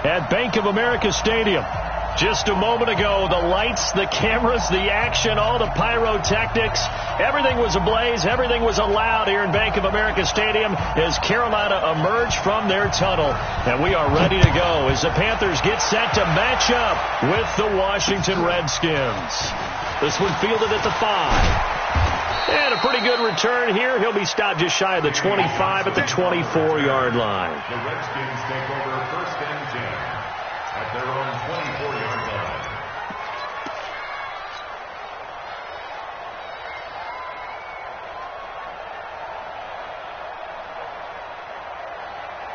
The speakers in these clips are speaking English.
at Bank of America Stadium. Just a moment ago, the lights, the cameras, the action, all the pyrotechnics, everything was ablaze, everything was allowed here in Bank of America Stadium as Carolina emerged from their tunnel. And we are ready to go as the Panthers get set to match up with the Washington Redskins. This one fielded at the 5. And a pretty good return here. He'll be stopped just shy of the 25 at the 24-yard line. The Redskins take over 1st and 10 at their own 24-yard line.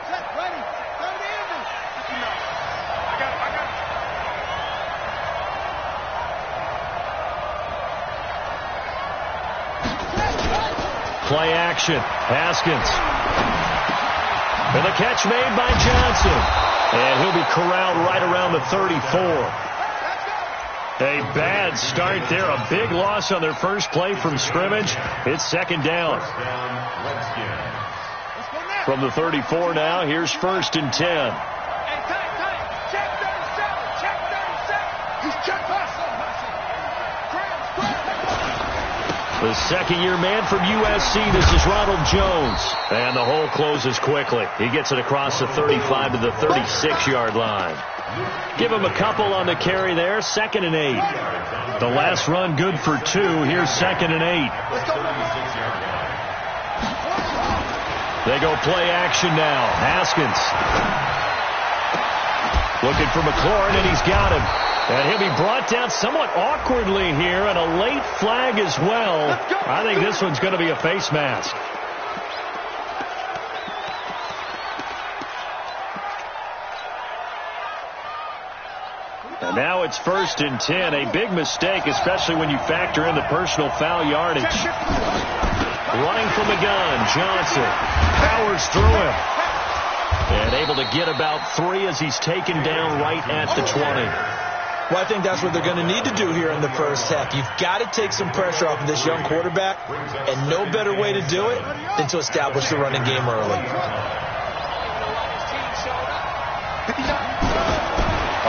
Set, ready. Throw it in. I got it. Play action. Haskins. And the catch made by Johnson. And he'll be corralled right around the 34. A bad start there. A big loss on their first play from scrimmage. It's 2nd down. From the 34 now, here's 1st and 10. The second-year man from USC, this is Ronald Jones. And the hole closes quickly. He gets it across the 35 to the 36-yard line. Give him a couple on the carry there, 2nd and 8. The last run good for 2. Here's 2nd and 8. They go play action now. Haskins. Looking for McLaurin, and he's got him. And he'll be brought down somewhat awkwardly here, and a late flag as well. I think this one's going to be a face mask. And now it's 1st and 10. A big mistake, especially when you factor in the personal foul yardage. Running from the gun, Johnson powers through him. And able to get about 3 as he's taken down right at the 20. Well, I think that's what they're going to need to do here in the first half. You've got to take some pressure off of this young quarterback, and no better way to do it than to establish the running game early.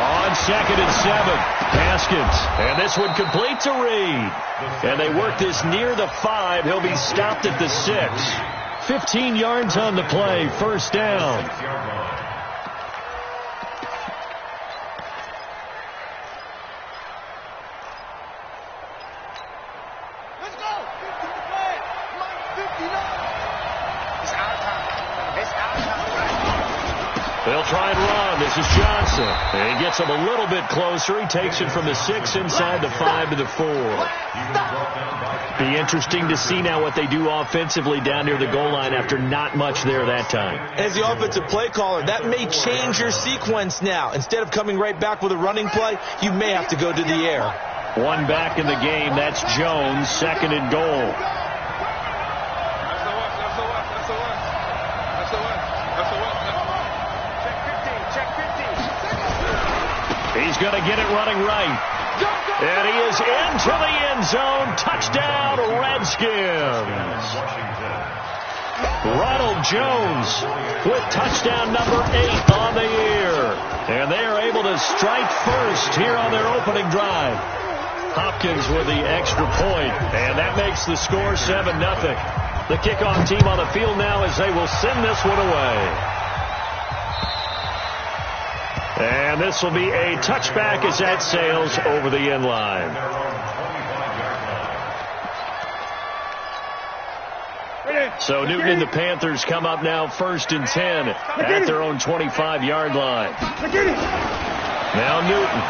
On 2nd and 7, Haskins. And this one complete to Reed. And they work this near the 5. He'll be stopped at the 6. 15 yards on the play, 1st down. They'll try and run. This is Johnson. And he gets him a little bit closer. He takes it from the 6 inside the 5 to the 4. Be interesting to see now what they do offensively down near the goal line after not much there that time. As the offensive play caller, that may change your sequence now. Instead of coming right back with a running play, you may have to go to the air. One back in the game. That's Jones, 2nd and goal. He's going to get it running right. And he is into the end zone. Touchdown, Redskins. Ronald Jones with touchdown number 8 on the year. And they are able to strike first here on their opening drive. Hopkins with the extra point. And that makes the score 7-0. The kickoff team on the field now as they will send this one away. And this will be a touchback as that sails over the end line. So Newton and the Panthers come up now 1st and 10 at their own 25-yard line. Now Newton.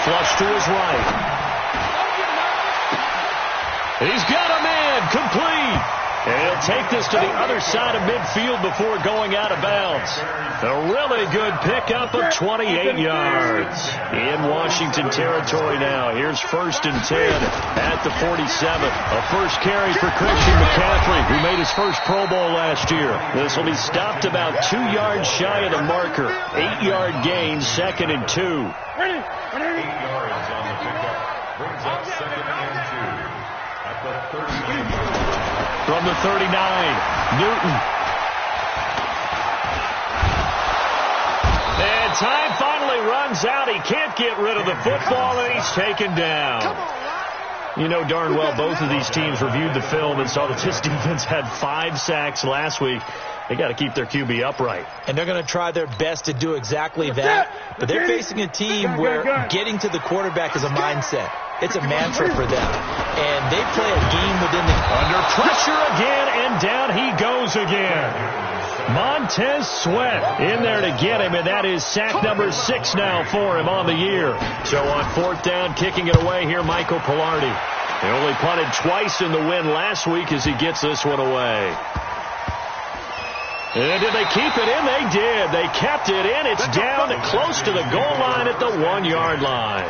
Flush to his right. He's got a man complete. And he'll take this to the other side of midfield before going out of bounds. A really good pickup of 28 yards. In Washington territory now. Here's 1st and 10 at the 47. A first carry for Christian McCaffrey, who made his first Pro Bowl last year. This will be stopped about 2 yards shy of the marker. 8-yard gain, 2nd and 2. 8 yards on the pickup. Brings up 2nd and 2 at the 39. From the 39, Newton. And time finally runs out. He can't get rid of the football, and he's taken down. You know darn well both of these teams reviewed the film and saw that this defense had 5 sacks last week. They got to keep their QB upright. And they're going to try their best to do exactly that. But they're facing a team where getting to the quarterback is a mindset. It's a mantra for them. And they play a game within the... Under pressure again, and down he goes again. Montez Sweat in there to get him, and that is sack number 6 now for him on the year. So on 4th down, kicking it away here, Michael Palardy. They only punted twice in the win last week as he gets this one away. And did they keep it in? They did. They kept it in. It's down close to the goal line at the 1-yard line.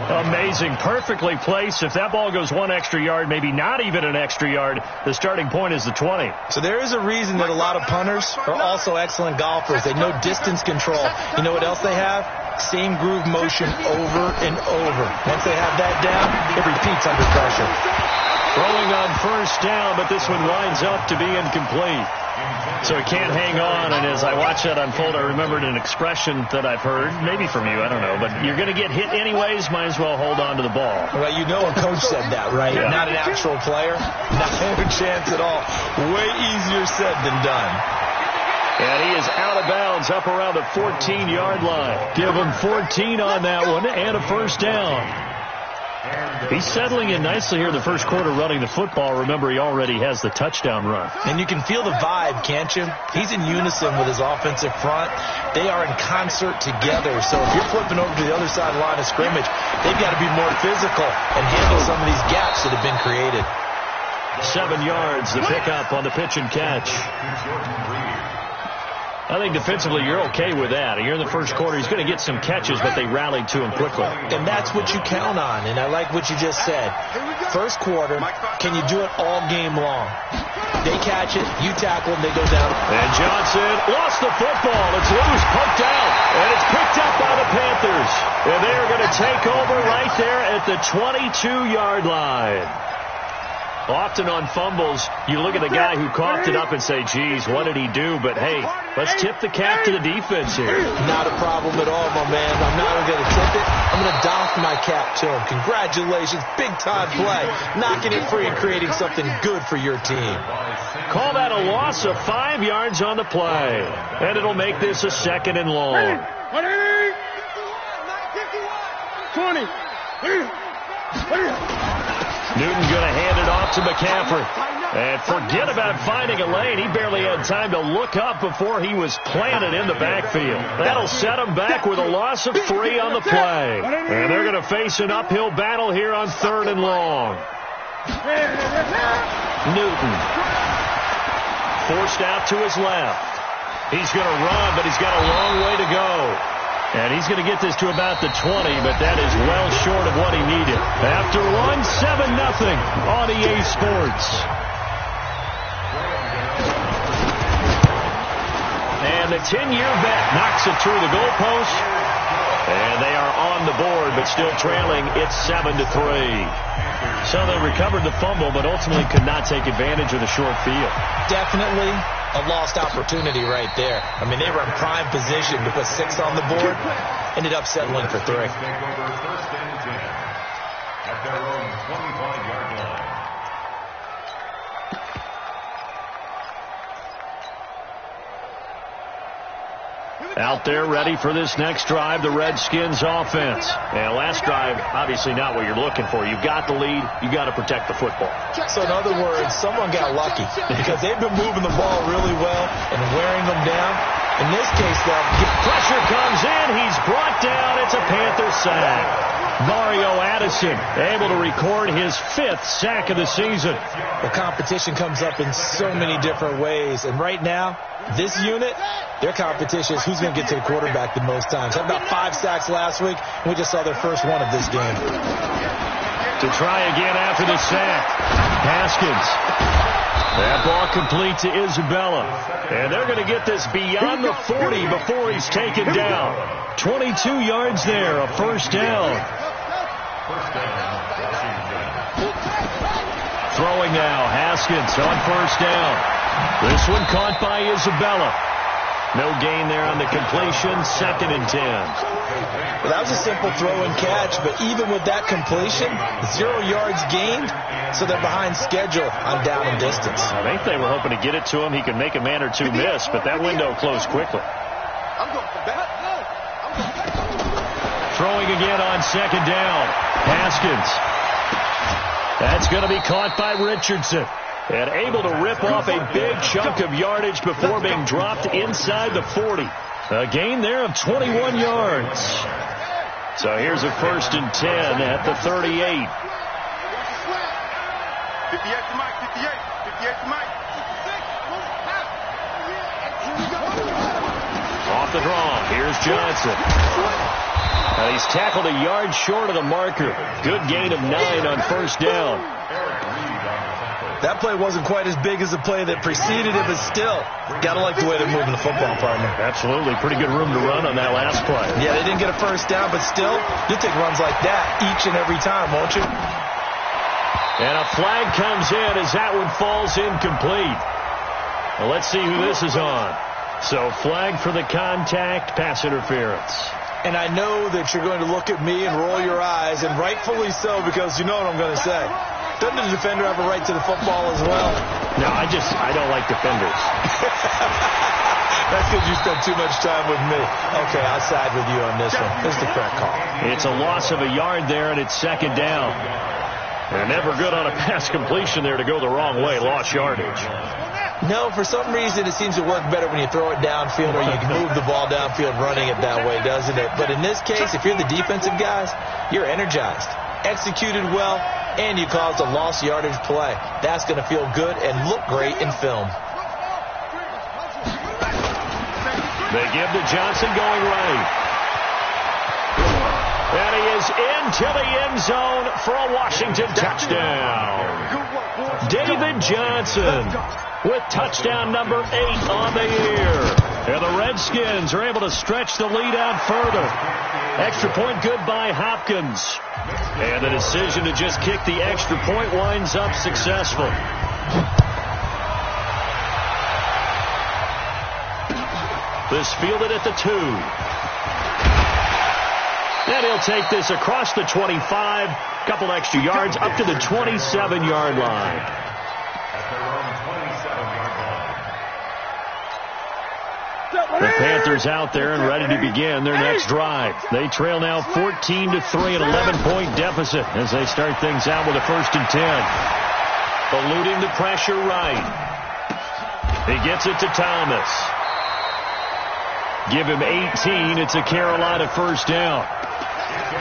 Amazing. Perfectly placed. If that ball goes 1 extra yard, maybe not even an extra yard, the starting point is the 20. So there is a reason that a lot of punters are also excellent golfers. They know distance control. You know what else they have? Same groove motion over and over. Once they have that down, it repeats under pressure. Throwing on 1st down, but this one winds up to be incomplete. So he can't hang on, and as I watch that unfold, I remembered an expression that I've heard, maybe from you, I don't know, but you're going to get hit anyways, might as well hold on to the ball. Well, you know a coach said that, right? Yeah. Not an actual player. Not a chance at all. Way easier said than done. And he is out of bounds up around the 14-yard line. Give him 14 on that one and a 1st down. He's settling in nicely here in the first quarter running the football. Remember, he already has the touchdown run. And you can feel the vibe, can't you? He's in unison with his offensive front. They are in concert together. So if you're flipping over to the other side of the line of scrimmage, they've got to be more physical and handle some of these gaps that have been created. 7 yards, the pickup on the pitch and catch. I think defensively you're okay with that. You're in the first quarter. He's going to get some catches, but they rallied to him quickly. And that's what you count on, and I like what you just said. First quarter, can you do it all game long? They catch it, you tackle them, they go down. And Johnson lost the football. It's loose, poked out, and it's picked up by the Panthers. And they are going to take over right there at the 22-yard line. Often on fumbles, you look at the guy who coughed it up and say, geez, what did he do? But, hey, let's tip the cap to the defense here. Not a problem at all, my man. I'm not going to tip it. I'm going to doff my cap to him. Congratulations. Big-time play. Knocking it free and creating something good for your team. Call that a loss of 5 yards on the play. And it'll make this a 2nd and long. 20. Newton going to hand it off to McCaffrey. And forget about finding a lane. He barely had time to look up before he was planted in the backfield. That'll set him back with a loss of 3 on the play. And they're going to face an uphill battle here on 3rd and long. Newton. Forced out to his left. He's going to run, but he's got a long way to go. And he's going to get this to about the 20, but that is well short of what he needed. After 1, 7-0 on EA Sports. And the 10-year vet knocks it through the goalpost. And they are on the board, but still trailing. It's 7-3. So they recovered the fumble, but ultimately could not take advantage of the short field. Definitely a lost opportunity right there. I mean, they were in prime position to put 6 on the board. Ended up settling for 3. At their own 25-yard line. Out there ready for this next drive, the Redskins offense. And last drive, obviously not what you're looking for. You've got the lead. You've got to protect the football. So in other words, someone got lucky because they've been moving the ball really well and wearing them down. In this case, though, pressure comes in. He's brought down. It's a Panther sack. Mario Addison able to record his 5th sack of the season. The competition comes up in so many different ways. And right now, this unit, their competition is who's going to get to the quarterback the most times. Had about 5 sacks last week, and we just saw their first one of this game. To try again after the sack, Haskins. That ball complete to Isabella. And they're going to get this beyond the 40 before he's taken down. 22 yards there, a 1st down. Throwing now, Haskins on 1st down. This one caught by Isabella. No gain there on the completion. 2nd and 10. Well, that was a simple throw and catch, but even with that completion, 0 yards gained, so they're behind schedule on down and distance. I think they were hoping to get it to him. He could make a man or two miss, but that window closed quickly. Throwing again on 2nd down. Haskins. That's going to be caught by Richardson. And able to rip off a big chunk of yardage before being dropped inside the 40. A gain there of 21 yards. So here's a 1st and 10 at the 38. 58 to Mike, 58 to Mike. Off the draw. Here's Johnson. He's tackled a yard short of the marker. Good gain of 9 on 1st down. That play wasn't quite as big as the play that preceded it, but still, got to like the way they're moving the football, partner. Absolutely. Pretty good room to run on that last play. Yeah, they didn't get a 1st down, but still, you'll take runs like that each and every time, won't you? And a flag comes in as that one falls incomplete. Well, let's see who this is on. So, flag for the contact, pass interference. And I know that you're going to look at me and roll your eyes, and rightfully so, because you know what I'm going to say. Doesn't the defender have a right to the football as well? No, I don't like defenders. That's because you spent too much time with me. Okay, I'll side with you on this one. This is the correct call. It's a loss of a yard there, and it's 2nd down. They're never good on a pass completion there to go the wrong way. Lost yardage. No, for some reason, it seems to work better when you throw it downfield or you can move the ball downfield running it that way, doesn't it? But in this case, if you're the defensive guys, you're energized, executed well, and you caused a lost yardage play. That's going to feel good and look great in film. They give to Johnson going right. And he is into the end zone for a Washington touchdown. David Johnson with touchdown number 8 on the year. And the Redskins are able to stretch the lead out further. Extra point good by Hopkins. And the decision to just kick the extra point winds up successful. This fielded at the 2. And he'll take this across the 25. Couple extra yards up to the 27-yard line. The Panthers out there and ready to begin their next drive. They trail now 14-3, an 11-point deficit as they start things out with a 1st and 10. Eluding the pressure right. He gets it to Thomas. Give him 18. It's a Carolina 1st down.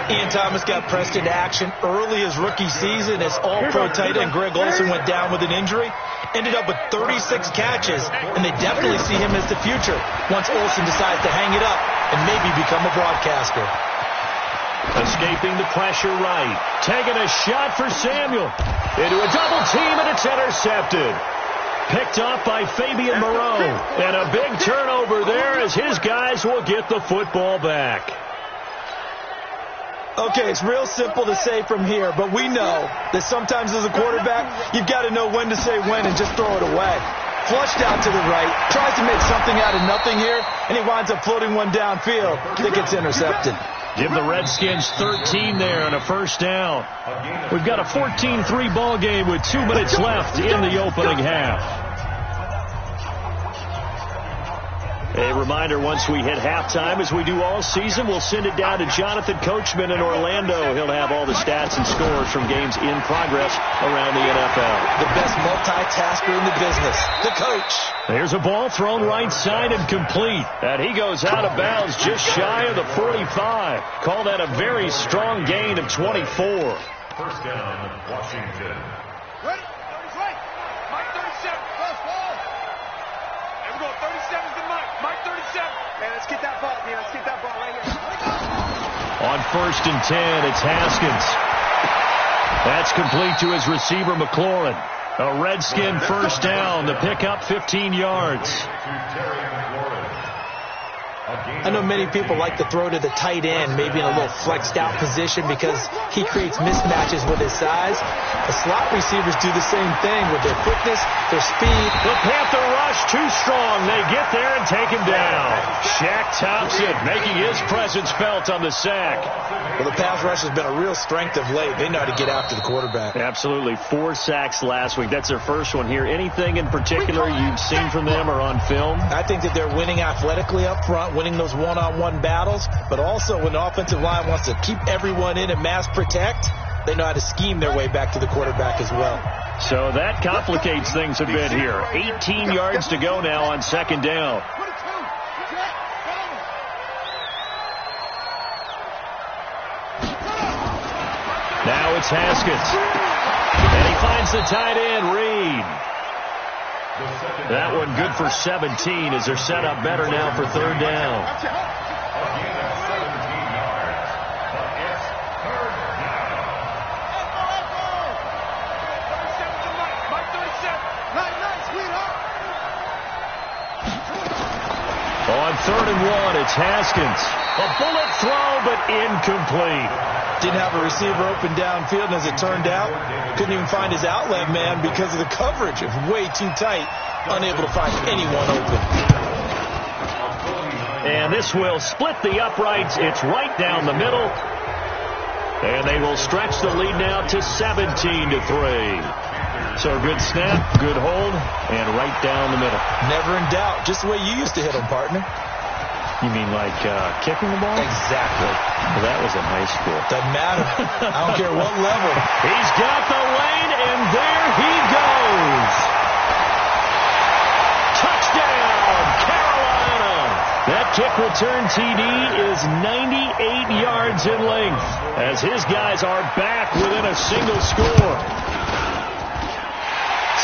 Ian Thomas got pressed into action early his rookie season as all-pro tight end Greg Olsen went down with an injury. Ended up with 36 catches, and they definitely see him as the future once Olsen decides to hang it up and maybe become a broadcaster. Escaping the pressure right. Taking a shot for Samuel. Into a double team, and it's intercepted. Picked off by Fabian Moreau. And a big turnover there as his guys will get the football back. Okay, it's real simple to say from here, but we know that sometimes as a quarterback, you've got to know when to say when and just throw it away. Flushed out to the right, tries to make something out of nothing here, and he winds up floating one downfield that gets intercepted. Give the Redskins 13 there and a 1st down. We've got a 14-3 ball game with 2 minutes left in the opening half. A reminder, once we hit halftime, as we do all season, we'll send it down to Jonathan Coachman in Orlando. He'll have all the stats and scores from games in progress around the NFL. The best multitasker in the business, the coach. There's a ball thrown right side and complete. And he goes out of bounds just shy of the 45. Call that a very strong gain of 24. 1st down, Washington. Ready? 30's right. Mike 37. Close ball. And we're going 37's to Mike. Mike 37. Man, let's get that ball, man. Let's get that ball right here. On 1st and 10, it's Haskins. That's complete to his receiver, McLaurin. A Redskin 1st down. The pickup 15 yards. I know many people like to throw to the tight end, maybe in a little flexed out position because he creates mismatches with his size. The slot receivers do the same thing with their quickness, their speed. The Panther rush too strong. They get there and take him down. Shaq Thompson making his presence felt on the sack. Well, the pass rush has been a real strength of late. They know how to get after the quarterback. Absolutely. 4 sacks last week. That's their first one here. Anything in particular you've seen from them or on film? I think that they're winning athletically up front, winning those one-on-one battles, but also when the offensive line wants to keep everyone in and mass protect, they know how to scheme their way back to the quarterback as well. So that complicates things a bit here. 18 yards to go now on second down. Now it's Haskins. And he finds the tight end, Reed. That one good for 17 as they're set up better now for third down. On 3rd and 1, it's Haskins. A bullet throw, but incomplete. Didn't have a receiver open downfield, and as it turned out, couldn't even find his outlet man because of the coverage. It was way too tight, unable to find anyone open. And this will split the uprights. It's right down the middle. And they will stretch the lead now to 17-3. So a good snap, good hold, and right down the middle. Never in doubt. Just the way you used to hit them, partner. You mean like kicking the ball? Exactly. Well, that was in high school. Doesn't matter. I don't care what level. He's got the lane, and there he goes. Touchdown, Carolina. That kick return TD is 98 yards in length as his guys are back within a single score.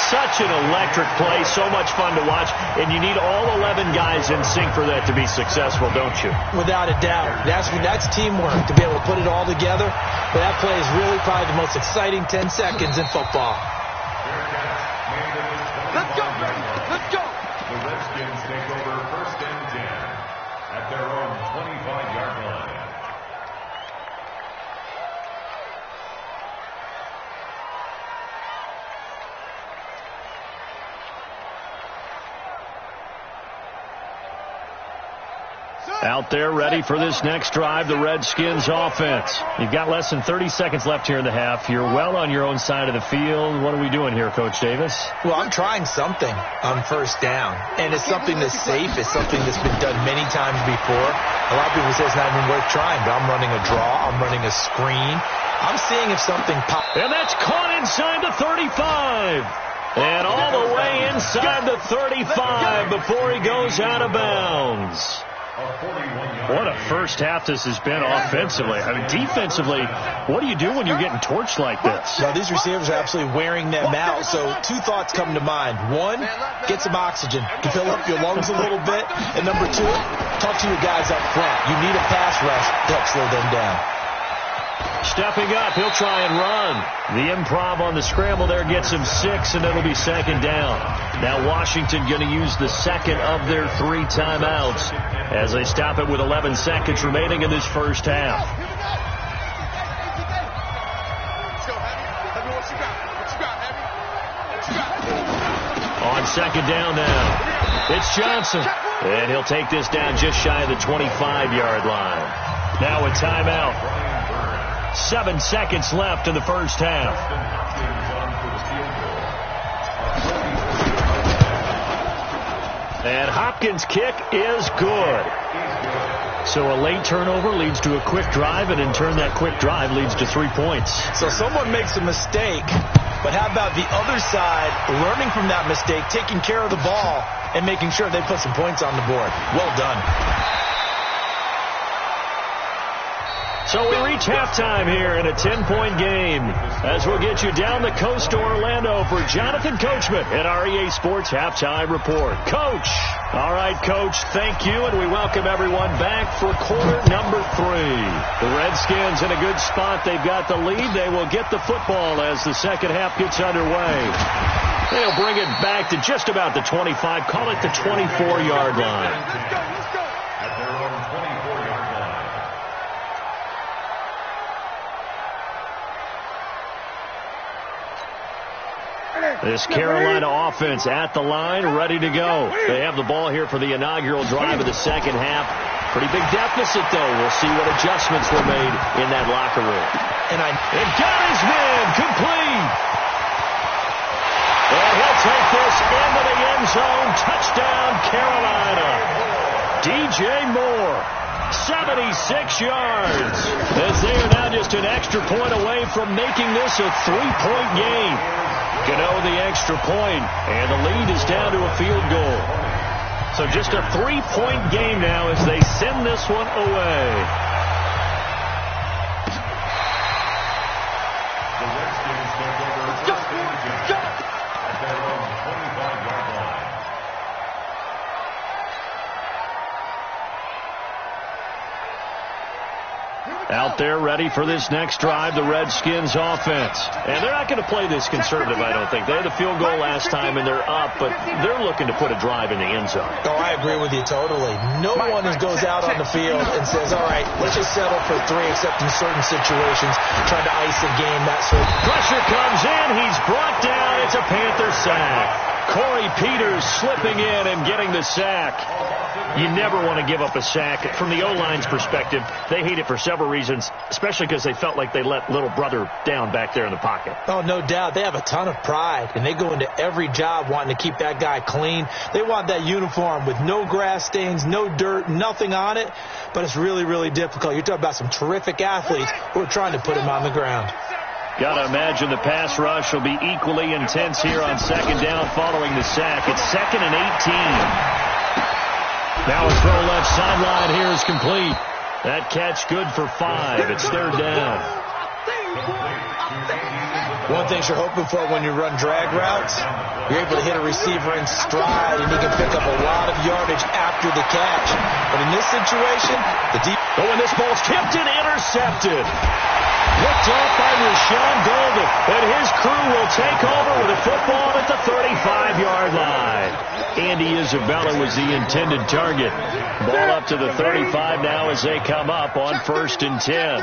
Such an electric play, so much fun to watch, and you need all 11 guys in sync for that to be successful, don't you? Without a doubt. That's teamwork to be able to put it all together. But that play is really probably the most exciting 10 seconds in football. Let's go, baby. Let's go. The Redskins take over 1st and 10 at their own 25-yard line. Out there ready for this next drive, the Redskins offense. You've got less than 30 seconds left here in the half. You're well on your own side of the field. What are we doing here, Coach Davis? Well, I'm trying something on 1st down, and it's something that's safe. It's something that's been done many times before. A lot of people say it's not even worth trying, but I'm running a draw. I'm running a screen. I'm seeing if something pops. And that's caught inside the 35. And all the way inside the 35 before he goes out of bounds. What a first half this has been offensively. I mean, defensively, what do you do when you're getting torched like this? Well, these receivers are absolutely wearing them out. So 2 thoughts come to mind. 1, get some oxygen to fill up your lungs a little bit. And number 2, talk to your guys up front. You need a pass rush to help slow them down. Stepping up, he'll try and run. The improv on the scramble there gets him 6, and it'll be 2nd down. Now Washington going to use the 2nd of their 3 timeouts as they stop it with 11 seconds remaining in this first half. On 2nd down now, it's Johnson. And he'll take this down just shy of the 25-yard line. Now a timeout. 7 seconds left in the first half. And Hopkins' kick is good. So a late turnover leads to a quick drive, and in turn that quick drive leads to 3 points. So someone makes a mistake, but how about the other side learning from that mistake, taking care of the ball, and making sure they put some points on the board? Well done. So we reach halftime here in a 10-point game as we'll get you down the coast to Orlando for Jonathan Coachman at our EA Sports Halftime Report. Coach. All right, Coach, thank you, and we welcome everyone back for quarter number 3. The Redskins in a good spot. They've got the lead. They will get the football as the second half gets underway. They'll bring it back to just about the 25, call it the 24-yard line. At their This Carolina offense at the line, ready to go. They have the ball here for the inaugural drive of the second half. Pretty big deficit, though. We'll see what adjustments were made in that locker room. And got his man complete. And he'll take this into the end zone. Touchdown, Carolina. DJ Moore, 76 yards. As they are now just an extra point away from making this a 3-point game. Gano the extra point, and the lead is down to a field goal. So just a 3-point game now as they send this one away. The Redskins take over first and 10 at their own 25-yard line. Out there ready for this next drive, the Redskins offense. And they're not going to play this conservative, I don't think. They had a field goal last time, and they're up, but they're looking to put a drive in the end zone. Oh, I agree with you totally. No one goes out on the field and says, all right, let's just settle for 3, except in certain situations, trying to ice a game, that sort of. Pressure comes in. He's brought down. It's a Panther sack. Corey Peters slipping in and getting the sack. You never want to give up a sack. From the O-line's perspective, they hate it for several reasons, especially because they felt like they let little brother down back there in the pocket. Oh, no doubt. They have a ton of pride, and they go into every job wanting to keep that guy clean. They want that uniform with no grass stains, no dirt, nothing on it, but it's really, really difficult. You're talking about some terrific athletes who are trying to put him on the ground. Got to imagine the pass rush will be equally intense here on second down following the sack. It's 2nd and 18. Now a throw left sideline here is complete. That catch good for 5. It's 3rd down. One thing you're hoping for when you run drag routes, you're able to hit a receiver in stride, and he can pick up a lot of yardage after the catch. But in this situation, the deep. Oh, and this ball's tipped and intercepted. Looked off by Rashawn Golden, and his crew will take over with the football at the 35-yard line. Andy Isabella was the intended target. Ball up to the 35 now as they come up on 1st and 10.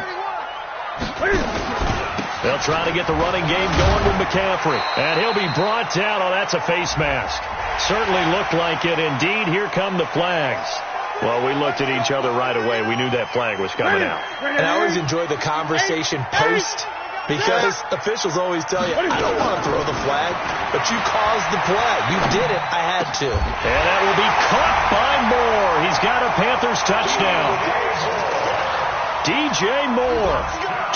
They'll try to get the running game going with McCaffrey. And he'll be brought down. Oh, that's a face mask. Certainly looked like it. Indeed, here come the flags. Well, we looked at each other right away. We knew that flag was coming out. And I always enjoy the conversation post, because officials always tell you, I don't want to throw the flag, but you caused the play. You did it. I had to. And that will be caught by Moore. He's got a Panthers touchdown. DJ Moore.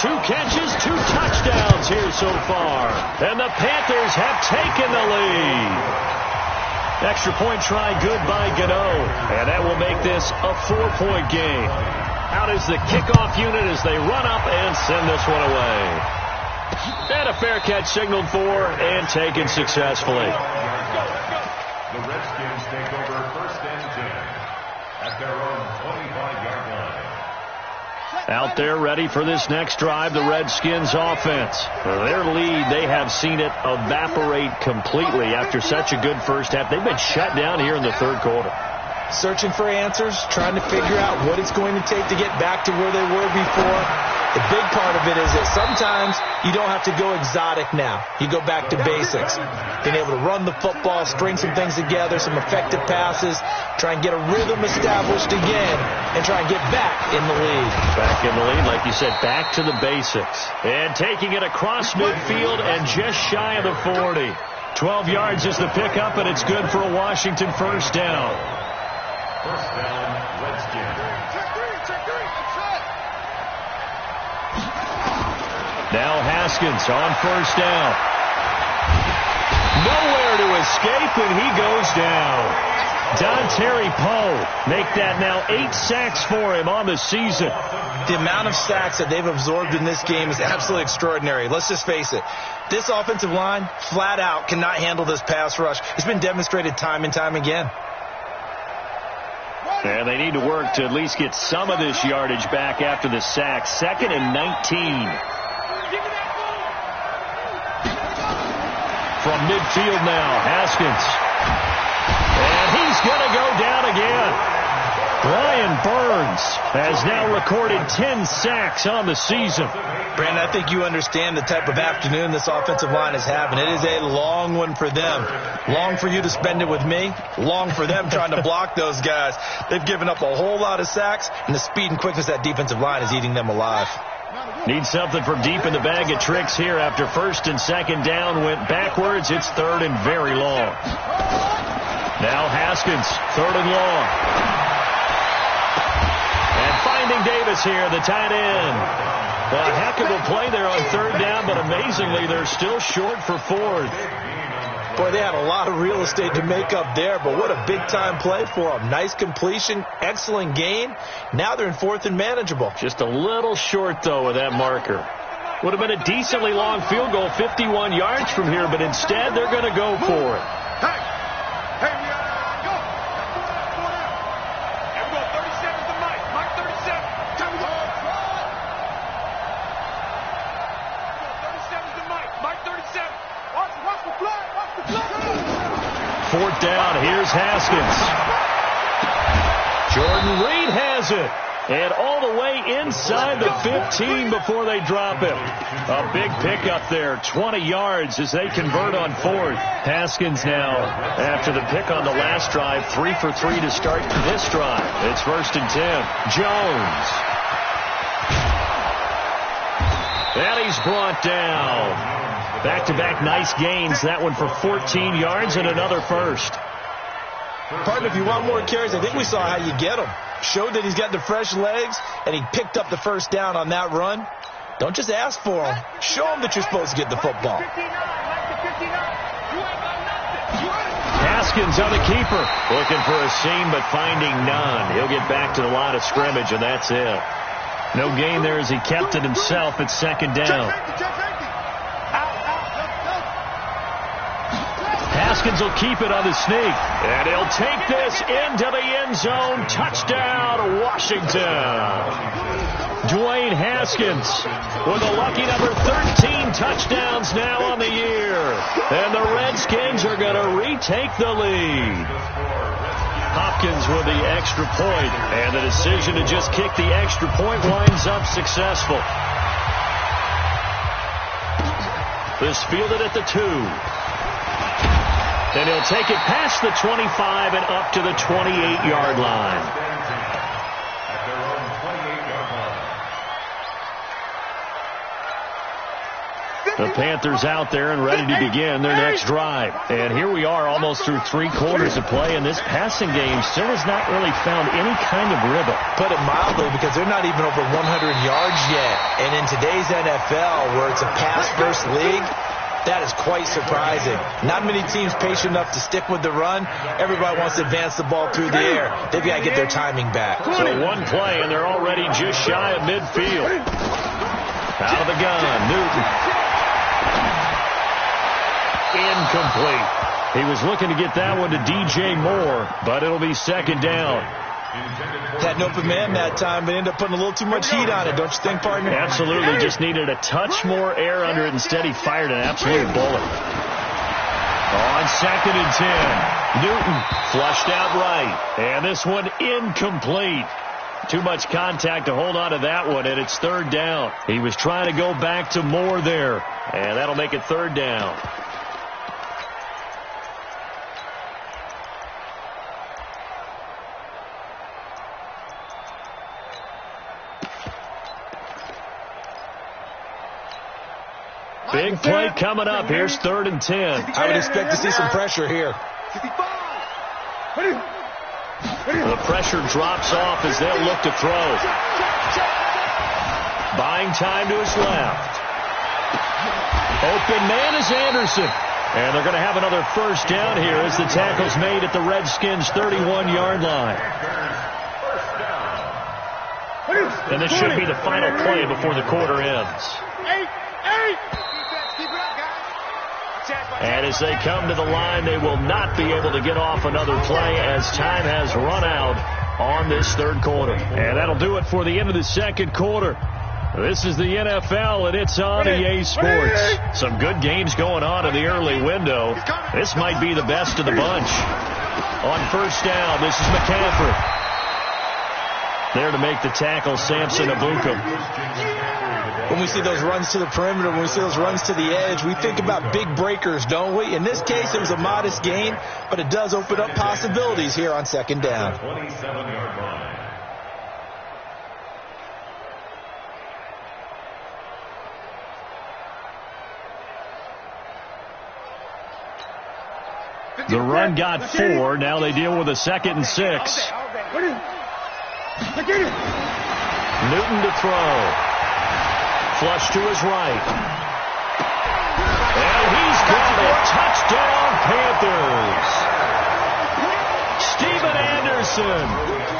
2 catches, 2 touchdowns here so far. And the Panthers have taken the lead. Extra point try good by Gano. And that will make this a 4-point game. Out is the kickoff unit as they run up and send this one away. And a fair catch signaled for and taken successfully. The Redskins take over 1st and 10 at their own 25-yard line. Out there ready for this next drive, the Redskins offense. Their lead, they have seen it evaporate completely after such a good first half. They've been shut down here in the 3rd quarter. Searching for answers, trying to figure out what it's going to take to get back to where they were before. The big part of it is that sometimes you don't have to go exotic now. You go back to basics. Being able to run the football, string some things together, some effective passes, try and get a rhythm established again, and try and get back in the lead. Back in the lead, like you said, back to the basics. And taking it across midfield and just shy of the 40. 12 yards is the pickup, and it's good for a Washington 1st down. 1st down, Redskins. Now Haskins on 1st down. Nowhere to escape, and he goes down. Dontari Poe make that now 8 sacks for him on the season. The amount of sacks that they've absorbed in this game is absolutely extraordinary. Let's just face it. This offensive line, flat out, cannot handle this pass rush. It's been demonstrated time and time again. And they need to work to at least get some of this yardage back after the sack. 2nd and 19. From midfield now, Haskins. And he's going to go down again. Brian Burns has now recorded 10 sacks on the season. Brandon, I think you understand the type of afternoon this offensive line is having. It is a long one for them. Long for you to spend it with me. Long for them trying to block those guys. They've given up a whole lot of sacks, and the speed and quickness of that defensive line is eating them alive. Need something from deep in the bag of tricks here after first and second down went backwards. It's third and very long. Now Haskins, third and long. And finding Davis here, the tight end. Well, a heck of a play there on third down, but amazingly, they're still short for fourth. Boy, they had a lot of real estate to make up there, but what a big-time play for them. Nice completion, excellent gain. Now they're in fourth and manageable. Just a little short, though, with that marker. Would have been a decently long field goal, 51 yards from here, but instead they're going to go for it. Hey, we gotta go. 37's the Mike. Mike 37. Time to go. 37's the Mike. Mike 37. Watch the flag. Watch the flag. Fourth down. Here's Haskins. Jordan Reed has it. And all the way inside the 15 before they drop him. A big pickup there, 20 yards as they convert on fourth. Haskins now, after the pick on the last drive, 3 for 3 to start this drive. It's first and 10. Jones. And he's brought down. Back-to-back nice gains. That one for 14 yards and another first. Partner, if you want more carries, I think we saw how you get them. Showed that he's got the fresh legs, and he picked up the first down on that run. Don't just ask for him. Show him that you're supposed to get the football. Haskins on the keeper. Looking for a seam, but finding none. He'll get back to the line of scrimmage, and that's it. No gain there as he kept it himself at second down. Haskins will keep it on the sneak. And he'll take this into the end zone. Touchdown, Washington. Dwayne Haskins with a lucky number 13 touchdowns now on the year. And the Redskins are going to retake the lead. Hopkins with the extra point. And the decision to just kick the extra point winds up successful. This fielded at the 2. Then he'll take it past the 25 and up to the 28-yard line. The Panthers out there and ready to begin their next drive. And here we are almost through 3 quarters of play, and this passing game still has not really found any kind of rhythm. Put it mildly, because they're not even over 100 yards yet. And in today's NFL, where it's a pass-first league, that is quite surprising. Not many teams patient enough to stick with the run. Everybody wants to advance the ball through the air. They've got to get their timing back. So one play, and they're already just shy of midfield. Out of the gun, Newton. Incomplete. He was looking to get that one to DJ Moore, but it'll be second down. Had an open man that time, but ended up putting a little too much heat on it, don't you think, partner? Absolutely. Just needed a touch more air under it. Instead, he fired an absolute bullet. On second and 10, Newton flushed out right. And this one incomplete. Too much contact to hold on to that one, and it's third down. He was trying to go back to Moore there, and that'll make it third down. Big play coming up. Here's third and 10. I would expect to see some pressure here. The pressure drops off as they'll look to throw. Buying time to his left. Open man is Anderson. And they're going to have another first down here as the tackle's made at the Redskins' 31-yard line. And this should be the final play before the quarter ends. And as they come to the line, they will not be able to get off another play as time has run out on this third quarter. And that'll do it for the end of the second quarter. This is the NFL, and it's on EA Sports. Some good games going on in the early window. This might be the best of the bunch. On first down, this is McCaffrey. There to make the tackle, Samson Ebukam. When we see those runs to the perimeter, when we see those runs to the edge, we think about big breakers, don't we? In this case, it was a modest gain, but it does open up possibilities here on second down. 27-yard line. The run got 4. Now they deal with a 2nd and 6. Newton to throw. Flush to his right. And he's got it. Touchdown, Panthers. Steven Anderson,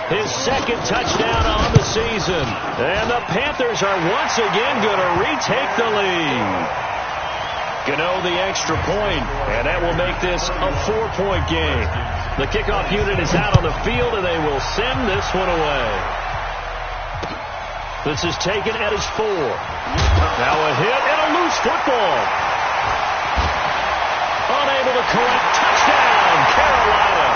his 2nd touchdown on the season. And the Panthers are once again going to retake the lead. Gano the extra point, and that will make this a 4-point game. The kickoff unit is out on the field, and they will send this one away. This is taken at his 4. Now a hit and a loose football. Unable to correct. Touchdown, Carolina.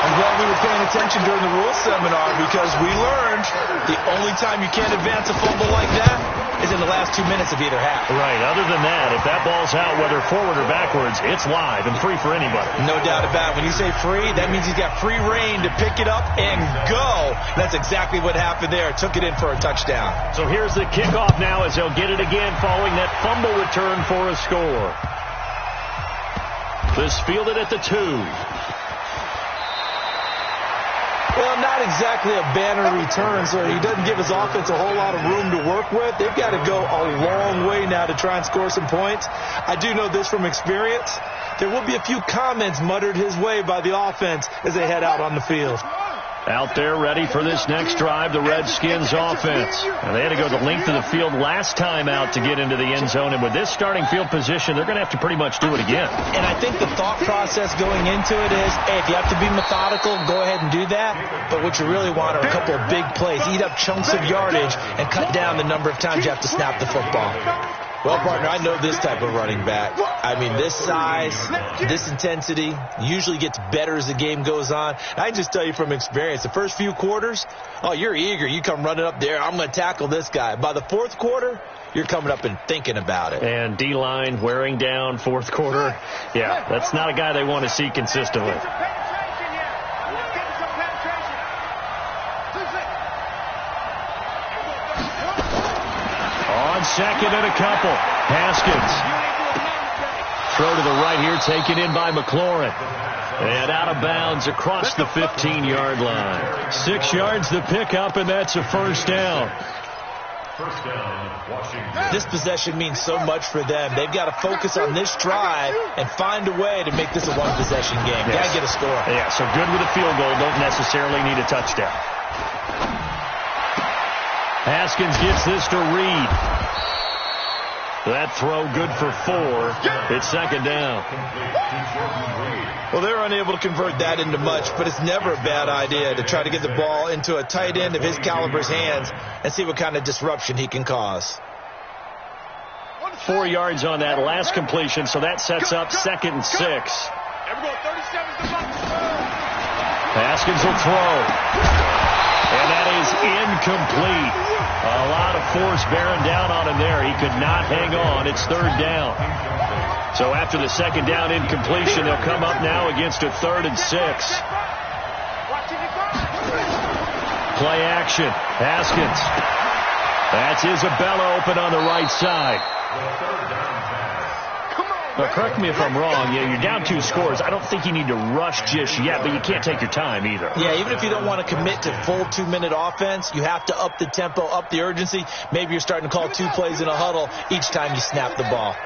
I'm glad we were paying attention during the rules seminar because we learned the only time you can't advance a fumble like that is in the last 2 minutes of either half. Right. Other than that, if that ball's out, whether forward or backwards, it's live and free for anybody. No doubt about it. When you say free, that means he's got free reign to pick it up and go. That's exactly what happened there. Took it in for a touchdown. So here's the kickoff now as they'll get it again following that fumble return for a score. This fielded at the 2. Well, not exactly a banner return, so he doesn't give his offense a whole lot of room to work with. They've got to go a long way now to try and score some points. I do know this from experience. There will be a few comments muttered his way by the offense as they head out on the field. Out there ready for this next drive, the Redskins offense. And they had to go the length of the field last time out to get into the end zone. And with this starting field position, they're going to have to pretty much do it again. And I think the thought process going into it is, hey, if you have to be methodical, go ahead and do that. But what you really want are a couple of big plays. Eat up chunks of yardage and cut down the number of times you have to snap the football. Well, partner, I know this type of running back. I mean, this size, this intensity usually gets better as the game goes on. I can just tell you from experience, the first few quarters, oh, you're eager. You come running up there. I'm going to tackle this guy. By the fourth quarter, you're coming up and thinking about it. And D-line wearing down fourth quarter. Yeah, that's not a guy they want to see consistently. On second and a couple. Haskins. Throw to the right here, taken in by McLaurin. And out of bounds across the 15-yard line. 6 yards the pickup, and that's a first down. First down, Washington. This possession means so much for them. They've got to focus on this drive and find a way to make this a one-possession game. Yes. Got to get a score. Yeah, so good with a field goal. Don't necessarily need a touchdown. Haskins gets this to Reed. That throw good for 4. It's second down. Well, they're unable to convert that into much, but it's never a bad idea to try to get the ball into a tight end of his caliber's hands and see what kind of disruption he can cause. 4 yards on that last completion, so that sets up 2nd and 6. Haskins will throw. And that is incomplete. A lot of force bearing down on him there. He could not hang on. It's third down. So after the second down incompletion, they'll come up now against a 3rd and 6. Play action. Haskins. That's Isabella open on the right side. Now, correct me if I'm wrong. Yeah, you're down 2 scores. I don't think you need to rush just yet, but you can't take your time either. Yeah, even if you don't want to commit to full 2-minute offense, you have to up the tempo, up the urgency. Maybe you're starting to call 2 plays in a huddle each time you snap the ball.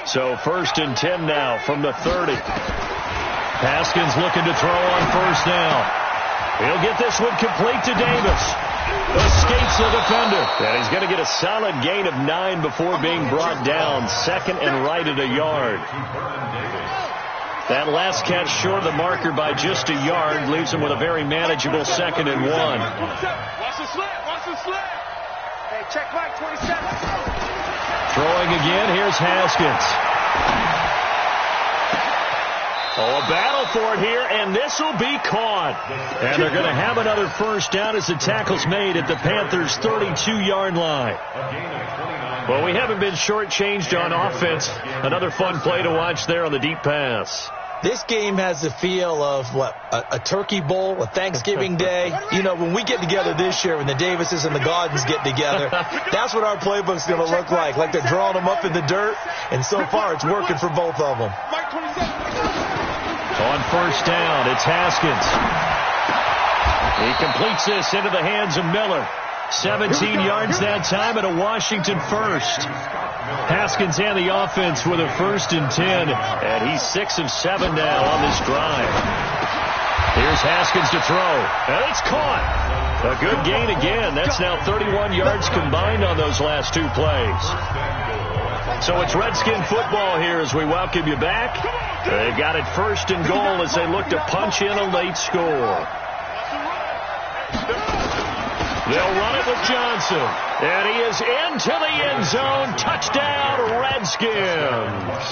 So 1st and 10 now from the 30. Haskins looking to throw on first down. He'll get this one complete to Davis. Escapes the defender. And he's going to get a solid gain of 9 before being brought down. Second and right at a yard. That last catch short of the marker by just a yard leaves him with a very manageable 2nd and 1. Watch the slip. Watch the slip. Hey, check Mike 27. Throwing again. Here's Haskins. Oh, a battle for it here, and this will be caught. And they're going to have another first down as the tackle's made at the Panthers' 32-yard line. Well, we haven't been shortchanged on offense. Another fun play to watch there on the deep pass. This game has the feel of, a turkey bowl, a Thanksgiving day. You know, when we get together this year, when the Davises and the Gaudens get together, that's what our playbook's going to look like they're drawing them up in the dirt, and so far it's working for both of them. On first down, it's Haskins. He completes this into the hands of Miller. 17 yards that time and a Washington first. Haskins and the offense with a 1st and 10, and he's 6 of 7 now on this drive. Here's Haskins to throw, and it's caught. A good gain again. That's now 31 yards combined on those last 2 plays. So it's Redskin football here as we welcome you back. They've got it 1st and goal as they look to punch in a late score. They'll run it with Johnson. And he is into the end zone. Touchdown, Redskins.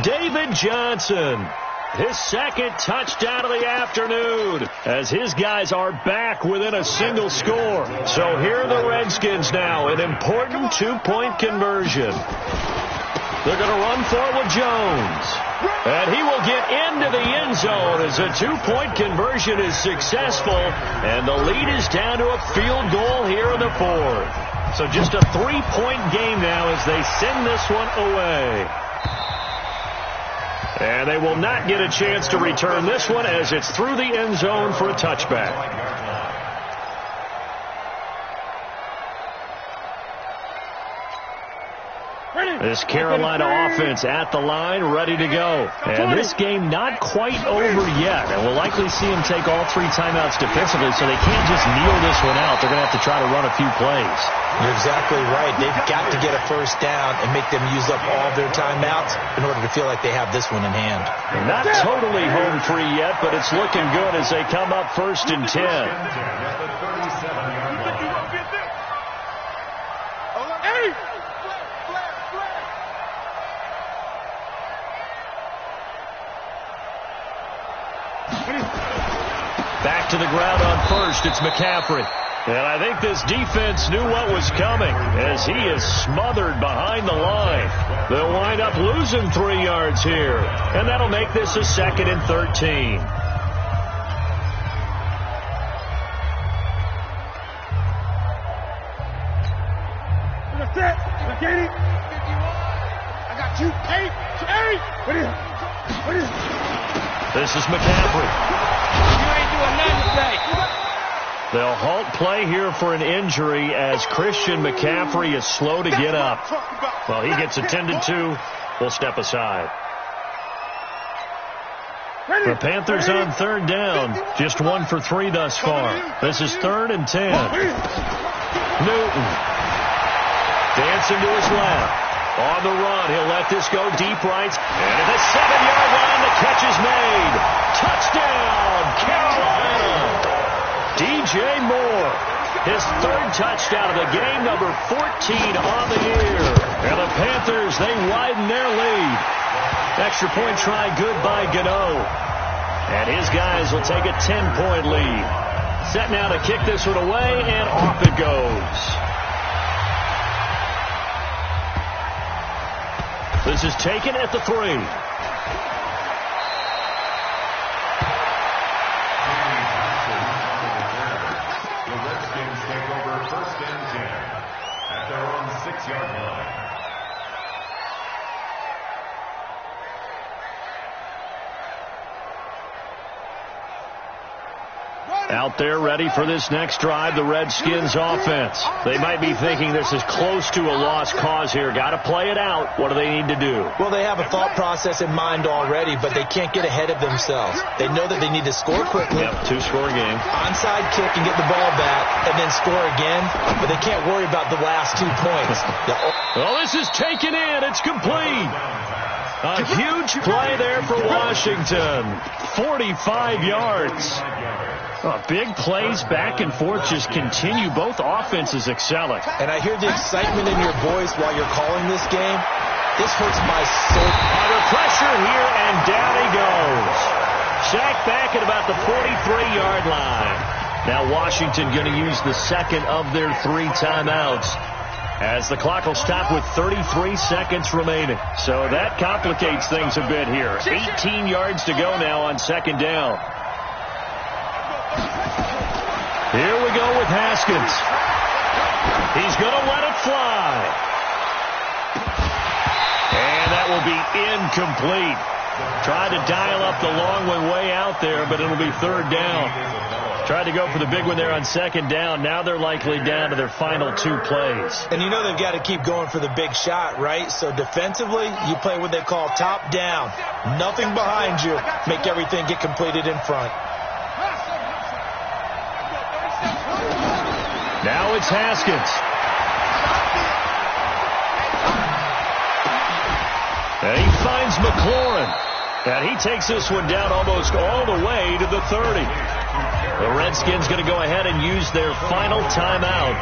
David Johnson, his 2nd touchdown of the afternoon, as his guys are back within a single score. So here are the Redskins now, an important 2-point conversion. They're going to run for it with Jones. And he will get into the end zone as a 2-point conversion is successful. And the lead is down to a field goal here in the 4th. So just a 3-point game now as they send this one away. And they will not get a chance to return this one as it's through the end zone for a touchback. This Carolina offense at the line, ready to go. And this game not quite over yet. And we'll likely see them take all 3 timeouts defensively, so they can't just kneel this one out. They're going to have to try to run a few plays. You're exactly right. They've got to get a first down and make them use up all their timeouts in order to feel like they have this one in hand. Not totally home free yet, but it's looking good as they come up 1st and 10. Back to the ground on 1st, it's McCaffrey. And I think this defense knew what was coming as he is smothered behind the line. They'll wind up losing 3 yards here. And that'll make this a 2nd and 13. This is McCaffrey. They'll halt play here for an injury as Christian McCaffrey is slow to get up. Well, he gets attended to. We'll step aside. The Panthers on 3rd down. Just 1 for 3 thus far. This is 3rd and 10. Newton. Dancing to his left. On the run, he'll let this go deep right. And at the 7-yard line, the catch is made. Touchdown, Carolina. DJ Moore, his 3rd touchdown of the game, number 14 on the year. And the Panthers, they widen their lead. Extra point try good by Gano. And his guys will take a 10-point lead. Set now to kick this one away, and off it goes. This is taken at the 3. Out there ready for this next drive, the Redskins offense. They might be thinking this is close to a lost cause here. Got to play it out. What do they need to do? Well, they have a thought process in mind already, but they can't get ahead of themselves. They know that they need to score quickly. Yep, 2-score game. Onside kick and get the ball back and then score again, but they can't worry about the last 2 points. Well, this is taken in. It's complete. A huge play there for Washington. 45 yards. Big plays back and forth just continue. Both offenses excelling. And I hear the excitement in your voice while you're calling this game. This hurts my soul. Under pressure here, and down he goes. Sacked back at about the 43-yard line. Now Washington going to use the second of their 3 timeouts, as the clock will stop with 33 seconds remaining. So that complicates things a bit here. 18 yards to go now on second down. Here we go with Haskins. He's going to let it fly. And that will be incomplete. Tried to dial up the long one way out there, but it'll be third down. Tried to go for the big one there on second down. Now they're likely down to their final 2 plays. And you know they've got to keep going for the big shot, right? So defensively, you play what they call top down. Nothing behind you. Make everything get completed in front. Now it's Haskins. And he finds McLaurin. And he takes this one down almost all the way to the 30. The Redskins going to go ahead and use their final timeout,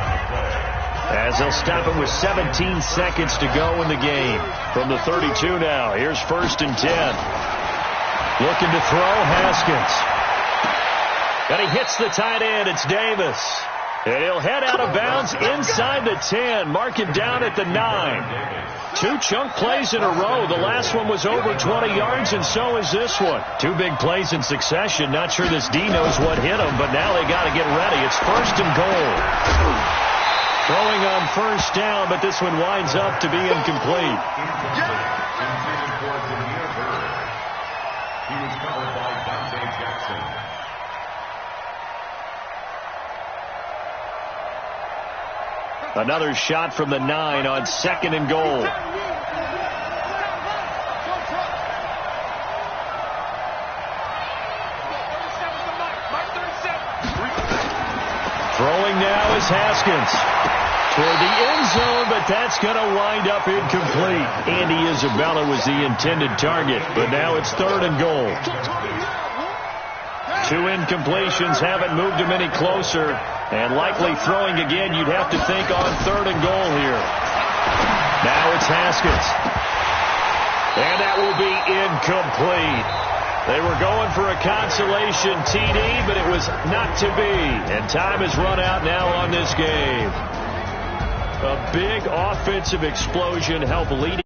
as they'll stop it with 17 seconds to go in the game. From the 32 now, here's 1st and 10. Looking to throw, Haskins. And he hits the tight end. It's Davis. And he'll head out of bounds inside the 10. Mark him down at the 9. 2 chunk plays in a row. The last one was over 20 yards, and so is this one. 2 big plays in succession. Not sure this D knows what hit him, but now they got to get ready. It's 1st and goal. Throwing on 1st down, but this one winds up to be incomplete. He was covered by Dante Jackson. Another shot from the 9 on 2nd and goal. Throwing now is Haskins. Toward the end zone, but that's going to wind up incomplete. Andy Isabella was the intended target, but now it's 3rd and goal. 2 incompletions haven't moved him any closer, and likely throwing again, you'd have to think on 3rd and goal here. Now it's Haskins. And that will be incomplete. They were going for a consolation TD, but it was not to be. And time has run out now on this game. A big offensive explosion helped lead.